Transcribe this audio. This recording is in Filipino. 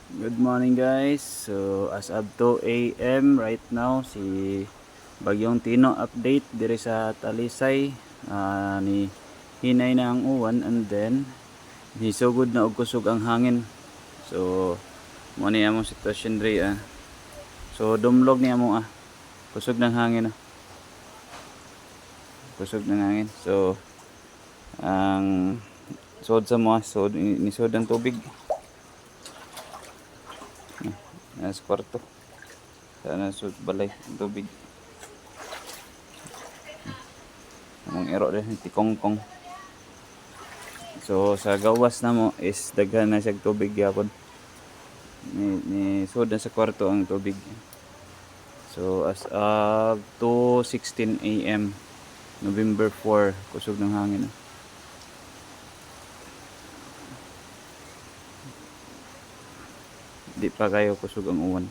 Good morning guys. So as of 2 a.m. right now si Bagyong Tino update diri sa Talisay, ni hinay na ang uwan and then hisugod na og kusog ang hangin. So mo ni among sitwasyon diri So dumlog ni amo kusog ng hangin Kusog ng hangin. So ang sod sa mo ni sod ang tubig. Nasa kwarto. Sana sa balay ang tubig. Among ero rin tikongkong. So sa gawas na mo is daghan na siya tubig gyapon. Ni sud na sa kwarto ang tubig. So as of 2:16 AM November 4, kusog ng hangin. Di pa kayo kusog ang uwan.